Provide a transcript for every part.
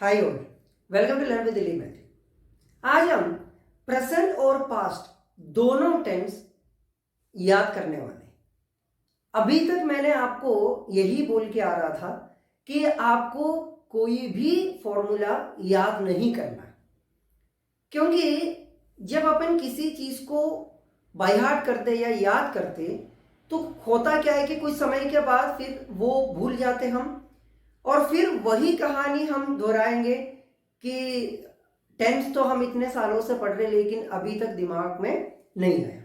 Hi all, welcome to learn with Dilip Maithi. आज हम present और पास्ट दोनों टेंस याद करने वाले हैं। अभी तक मैंने आपको यही बोल के आ रहा था कि आपको कोई भी फॉर्मूला याद नहीं करना है, क्योंकि जब अपन किसी चीज को बाय हार्ट करते या याद करते तो होता क्या है कि कुछ समय के बाद फिर वो भूल जाते हम, और फिर वही कहानी हम दोहराएंगे कि टेंस तो हम इतने सालों से पढ़ रहे लेकिन अभी तक दिमाग में नहीं आया।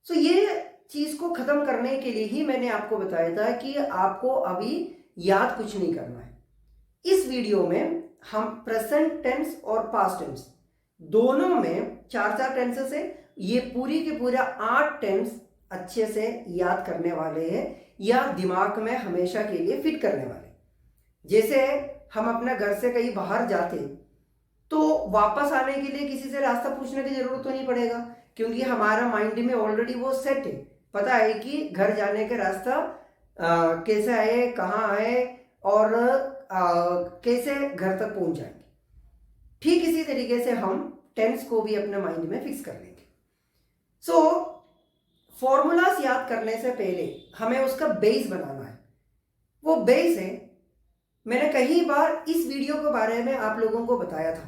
सो ये चीज को खत्म करने के लिए ही मैंने आपको बताया था कि आपको अभी याद कुछ नहीं करना है। इस वीडियो में हम प्रेजेंट टेंस और पास्ट टेंस दोनों में चार चार टेंसेस है, ये पूरी के पूरा 8 टेंस अच्छे से याद करने वाले हैं या दिमाग में हमेशा के लिए फिट करने वाले। जैसे हम अपना घर से कहीं बाहर जाते तो वापस आने के लिए किसी से रास्ता पूछने की जरूरत तो नहीं पड़ेगा, क्योंकि हमारा माइंड में ऑलरेडी वो सेट है, पता है कि घर जाने का रास्ता कैसे आए, कहाँ आए और कैसे घर तक पहुंच जाएंगे। ठीक इसी तरीके से हम टेंस को भी अपने माइंड में फिक्स कर लेंगे। सो फॉर्मूलाज याद करने से पहले हमें उसका बेस बनाना है। वो बेस है, मैंने कई बार इस वीडियो के बारे में आप लोगों को बताया था,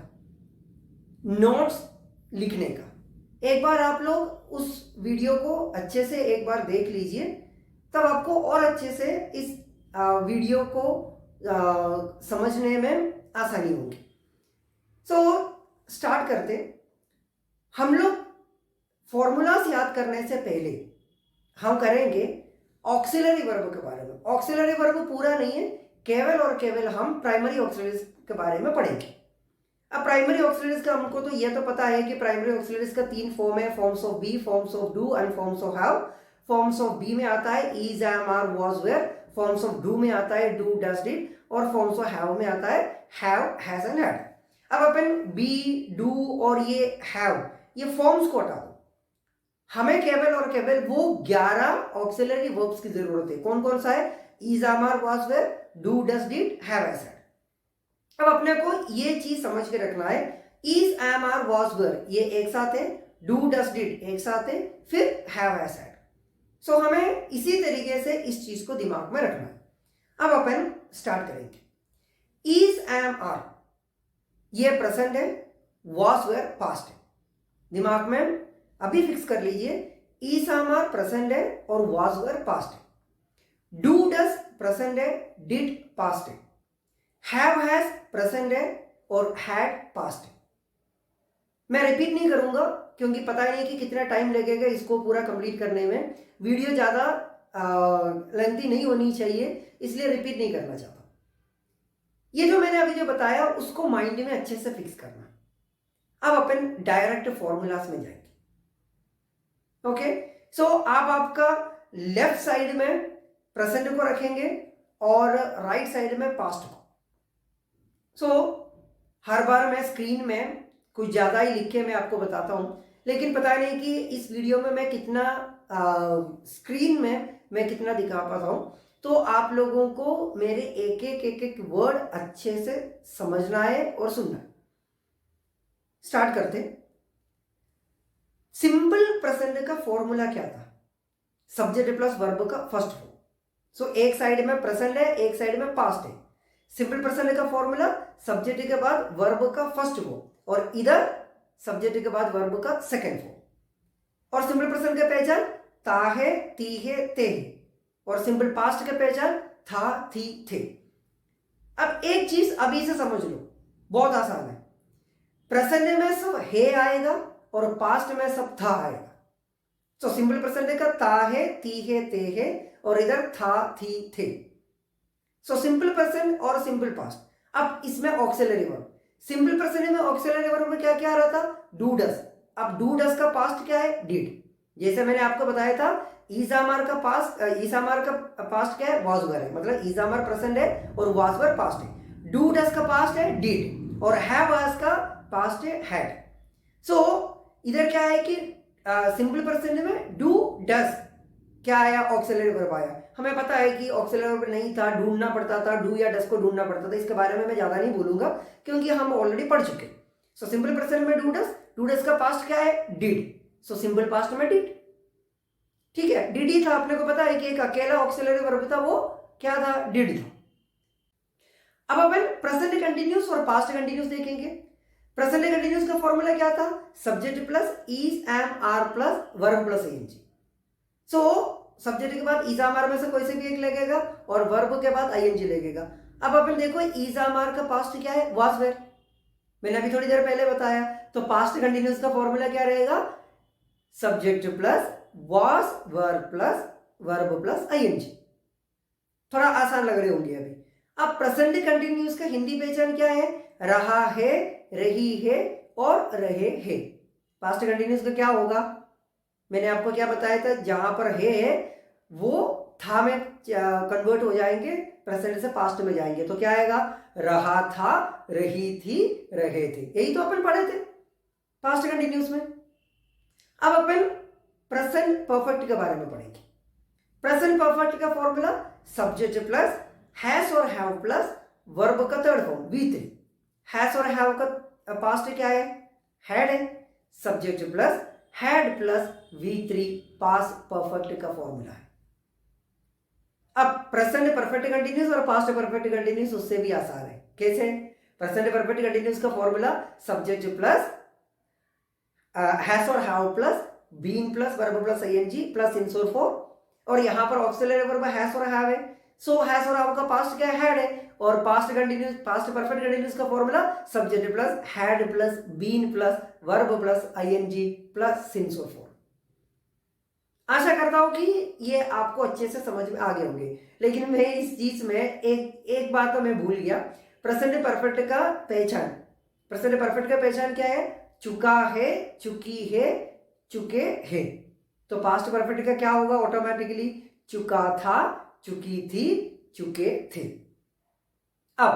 नोट्स लिखने का। एक बार आप लोग उस वीडियो को अच्छे से एक बार देख लीजिए, तब आपको और अच्छे से इस वीडियो को समझने में आसानी होगी। सो स्टार्ट करते। हम लोग फॉर्मूलाज याद करने से पहले हम करेंगे ऑक्सिलरी वर्ब के बारे में। ऑक्सिलरी वर्ब पूरा नहीं है, केवल और केवल हम प्राइमरी ऑक्सिलरीज के बारे में पढ़ेंगे। अब प्राइमरी ऑक्सिलरीज का हमको तो यह तो पता है कि प्राइमरी ऑक्सिलरीज का 3 फॉर्म है, forms of be, forms of do and forms of have. Forms of be में आता है is, am, are, was, were. Forms of do में आता है डू, डज, डिड, और फॉर्म्स ऑफ हैव में आता है हैव, हैज एंड हैड। अब अपन बी, डू और ये हैव, ये फॉर्म्स को हटा दो, हमें केवल और केवल वो 11 ऑक्सिलरी वर्ब्स की जरूरत है। कौन कौन सा है? Is, am, are, was, were, do, does, did, have, has, had. अब अपने को ये चीज समझ के रखना है, is, am, are, was, were ये एक साथ है, डू, डज, डिड एक साथ है, फिर हैव, हैज, हैड। सो हमें इसी तरीके से इस चीज को दिमाग में रखना है। अब अपन स्टार्ट करेंगे। इज, एम, आर ये प्रेजेंट है, वाज, वेयर पास्ट है। दिमाग में अभी फिक्स कर लीजिए, इज, एम, आर प्रेजेंट है और वाज, वेयर पास्ट है। डू, डज प्रेजेंट है, डिड पास्ट है। हैव, हैज प्रेजेंट है और हैड पास्ट है। मैं रिपीट नहीं करूंगा क्योंकि पता नहीं कि कितना टाइम लगेगा इसको पूरा कंप्लीट करने में। वीडियो ज्यादा लेंथी नहीं होनी चाहिए, इसलिए रिपीट नहीं करना चाहता। ये जो मैंने अभी जो बताया उसको माइंड में अच्छे से फिक्स करना। अब अपन डायरेक्ट फॉर्मूलाज में जाएंगे। ओके, सो आप आपका लेफ्ट साइड में प्रेजेंट को रखेंगे और राइट साइड में पास्ट को। सो हर बार मैं स्क्रीन में कुछ ज्यादा ही लिख के मैं आपको बताता हूं, लेकिन पता नहीं कि इस वीडियो में मैं कितना स्क्रीन में मैं कितना दिखा पाता हूं। तो आप लोगों को मेरे एक एक वर्ड अच्छे से समझना है और सुनना है। स्टार्ट करते। सिंपल प्रेजेंट का फॉर्मूला क्या था? सब्जेक्ट प्लस वर्ब का फर्स्ट फॉर्म। सो एक साइड में प्रेजेंट है, एक साइड में पास्ट है। सिंपल प्रेजेंट का फॉर्मूला सब्जेक्ट के बाद वर्ब का फर्स्ट फॉर्म और इधर सब्जेक्ट के बाद वर्ब का सेकंड फॉर्म। और सिंपल प्रेजेंट का पहचान ता है, ती है, ते है। और सिंपल पास्ट का पहचान था, थी, थे। अब एक चीज अभी से समझ लो, बहुत आसान है। प्रेजेंट में सब है आएगा और पास्ट में सब था आएगा। तो सिंपल प्रेजेंट का ता है, ती है, ते है और इधर था, थी, थे। सो सिंपल प्रेजेंट और सिंपल पास्ट। अब इसमें ऑक्सिलरी वर्ब, सिंपल प्रेजेंट में ऑक्सिलरी वर्ब में क्या क्या आ रहा था? Do, does. अब डू, डज का पास्ट क्या है? डिड। जैसे मैंने आपको बताया था, इज, एम, आर का पास्ट क्या है? वाज, वेयर है। मतलब इज, एम, आर प्रेजेंट है और वाज, वेयर पास्ट है। डू, डज का पास्ट है डिड और हैव, हैज का पास्ट है हैड। सो इधर क्या है कि सिंपल प्रेजेंट में डू, डज क्या आया, ऑक्सिलरी वर्ब आया। हमें पता है कि ऑक्सिलरी वर्ब नहीं था, ढूंढना पड़ता था, डू या डस को ढूंढना पड़ता था। इसके बारे में मैं ज्यादा नहीं बोलूंगा क्योंकि हम ऑलरेडी पढ़ चुके। सो सिंपल प्रेजेंट में डू डस का पास्ट क्या है, डिड। सो सिंपल पास्ट में डिड, ठीक है। डिड ही था, अपने को पता है कि एक अकेला ऑक्सिलरी वर्ब था, वो क्या था, डिड था। अब अपन प्रेजेंट कंटिन्यूस और पास्ट कंटिन्यूस देखेंगे। प्रेजेंट कंटिन्यूस का फॉर्मूला क्या था, subject plus is am are plus verb plus ING. So subject के बाद इज एम आर में से कोई से भी एक लगेगा और वर्ब के बाद आईएनजी लगेगा। अब अपन देखो इज एम आर का पास्ट क्या है, वाज वेयर। मैंने अभी थोड़ी देर पहले बताया। तो पास्ट कंटिन्यूस का फॉर्मूला क्या रहेगा, subject plus was verb plus verb plus ING. थोड़ा आसान लग रहे होंगे अभी। अब प्रेजेंट कंटिन्यूस का हिंदी पहचान क्या है, रहा है, रही है और रहे हैं। पास्ट कंटिन्यूस का क्या होगा, मैंने आपको क्या बताया था, जहां पर है वो था में कन्वर्ट हो जाएंगे, प्रेजेंट से पास्ट में जाएंगे, तो क्या आएगा, रहा था, रही थी, रहे थे। यही तो अपन पढ़े थे पास्ट कंटिन्यूस में। अब अपन प्रेजेंट परफेक्ट के बारे में पढ़ेंगे। प्रेजेंट परफेक्ट का फॉर्मूला सब्जेक्ट प्लस हैज और हैव प्लस वर्ब का थर्ड फॉर्म V3। हैज और हैव का पास्ट क्या है, हैड है। Subject plus had plus V3 past perfect का फॉर्मूला है। अब प्रेजेंट परफेक्ट कंटिन्यूस और पास्ट परफेक्ट कंटिन्यूस उससे भी आसान है। कैसे, प्रेजेंट परफेक्ट कंटिन्यूस का फॉर्मूला सब्जेक्ट प्लस हैज और have plus been plus verb plus ING plus since or for, और यहां पर ऑक्सिलरी वर्ब हैज और हैव है। सो हैज और हैव का पास्ट क्या है, हैड है। और past continuous, past perfect continuous का formula subject plus had plus been plus verb plus ING plus since और फॉर। आशा करता हूं कि ये आपको अच्छे से समझ में आ गए होंगे। लेकिन मैं इस चीज में एक बात तो मैं भूल गया, प्रेजेंट परफेक्ट का पहचान। प्रेजेंट परफेक्ट का पहचान क्या है, चुका है, चुकी है, चुके हैं। तो पास्ट परफेक्ट का क्या होगा, ऑटोमेटिकली चुका था, चुकी थी, चुके थे। अब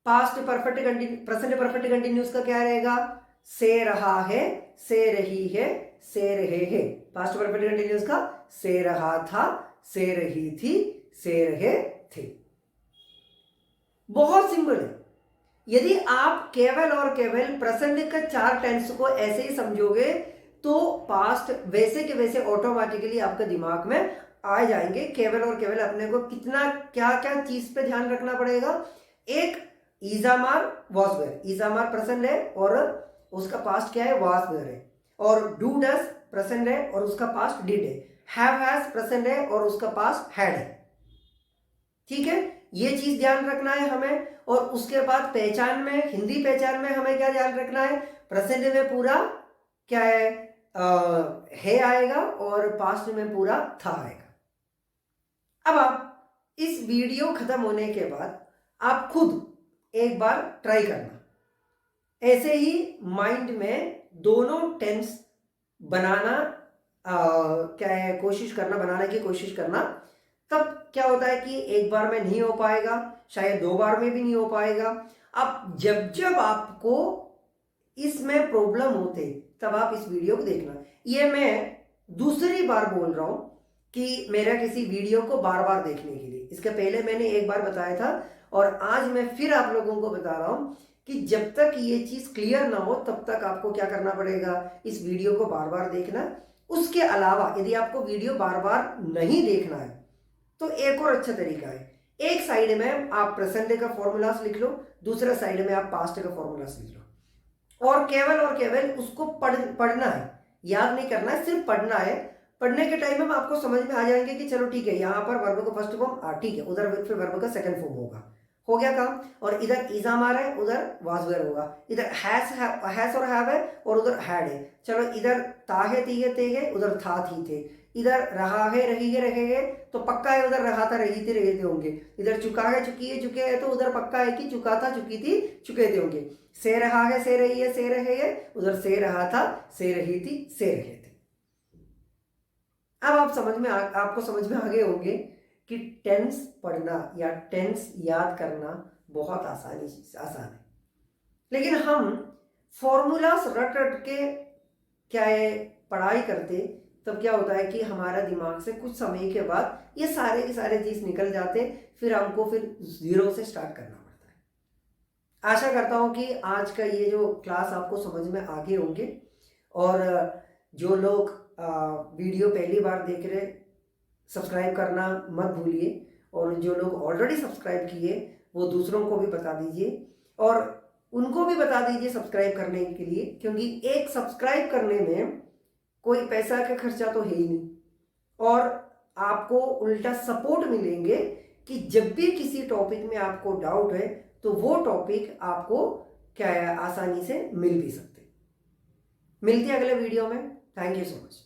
past perfect continue, present perfect continuous का क्या रहेगा, से रहा है, से रही है, से रहे हैं। पास्ट परफेक्ट कंटिन्यूस का से रहा था, से रही थी, से रहे थे। बहुत सिंपल है। यदि आप केवल और केवल प्रेजेंट का 4 टेंस को ऐसे ही समझोगे तो पास्ट वैसे के वैसे ऑटोमेटिकली आपके दिमाग में आ जाएंगे। केवल और केवल अपने को कितना क्या क्या चीज पे ध्यान रखना पड़ेगा, एक इजामार वॉज वेयर, इजामार प्रेजेंट है और उसका पास्ट क्या है, वॉज वेयर है। और डू डस प्रेजेंट है और उसका पास्ट डिड है। हैव हैज प्रेजेंट है और उसका पास्ट हैड है। ठीक है, ये चीज ध्यान रखना है हमें। और उसके बाद पहचान में, हिंदी पहचान में हमें क्या ध्यान रखना है, प्रेजेंट में पूरा क्या है आएगा और पास्ट में पूरा था आएगा। अब आप इस वीडियो खत्म होने के बाद आप खुद एक बार ट्राई करना, ऐसे ही माइंड में दोनों टेंस बनाना क्या है, कोशिश करना, बनाने की कोशिश करना। तब क्या होता है कि एक बार में नहीं हो पाएगा, शायद 2 बार में भी नहीं हो पाएगा। अब जब जब आपको इसमें प्रॉब्लम होते तब आप इस वीडियो को देखना। ये मैं दूसरी बार बोल रहा हूं कि मेरा किसी वीडियो को बार बार देखने के लिए, इसके पहले मैंने एक बार बताया था और आज मैं फिर आप लोगों को बता रहा हूं कि जब तक ये चीज क्लियर ना हो तब तक आपको क्या करना पड़ेगा, इस वीडियो को बार बार देखना। उसके अलावा यदि आपको वीडियो बार बार नहीं देखना है तो एक और अच्छा तरीका है, एक साइड में आप प्रेजेंट का फॉर्मूलास लिख लो, दूसरे साइड में आप पास्ट का फॉर्मूलास लिख लो और केवल उसको पढ़ना है, याद नहीं करना है, सिर्फ पढ़ना है। पढ़ने के टाइम में आपको समझ में आ जाएंगे कि चलो ठीक है, यहाँ पर वर्ब का फर्स्ट फॉर्म ठीक है, उधर फिर वर्ब का सेकंड फॉर्म होगा, हो गया काम। और इधर इजामार है, उधर वाज वेयर होगा, इधर हैज और हैव है और उधर हैड है। चलो इधर ता है, ती है, ते है, उधर था, थी, थे। इधर रहा है, रही है, रहे है, तो पक्का है उधर रहा था, रही थी, रहे थे होंगे। इधर चुका है, चुकी है, चुके हैं, तो उधर पक्का है कि चुका था, चुकी थी, चुके थे होंगे। से रहा है, से रही है, से रहे है, उधर से रहा था, से रही थी, से रहे थे। अब आप आपको समझ में आ गए होंगे कि टेंस पढ़ना या टेंस याद करना बहुत आसान है। लेकिन हम फॉर्मूलास रट रट के क्या है पढ़ाई करते तब क्या होता है कि हमारा दिमाग से कुछ समय के बाद ये सारे के सारे चीज़ निकल जाते हैं, फिर हमको फिर जीरो से स्टार्ट करना पड़ता है। आशा करता हूँ कि आज का ये जो क्लास आपको समझ में आ गए होंगे, और जो लोग वीडियो पहली बार देख रहे, सब्सक्राइब करना मत भूलिए, और जो लोग ऑलरेडी सब्सक्राइब किए वो दूसरों को भी बता दीजिए, और उनको भी बता दीजिए सब्सक्राइब करने के लिए, क्योंकि एक सब्सक्राइब करने में कोई पैसा का खर्चा तो है ही नहीं, और आपको उल्टा सपोर्ट मिलेंगे कि जब भी किसी टॉपिक में आपको डाउट है तो वो टॉपिक आपको क्या है आसानी से मिल भी सकते। मिलते हैं अगले वीडियो में। Thank you so much.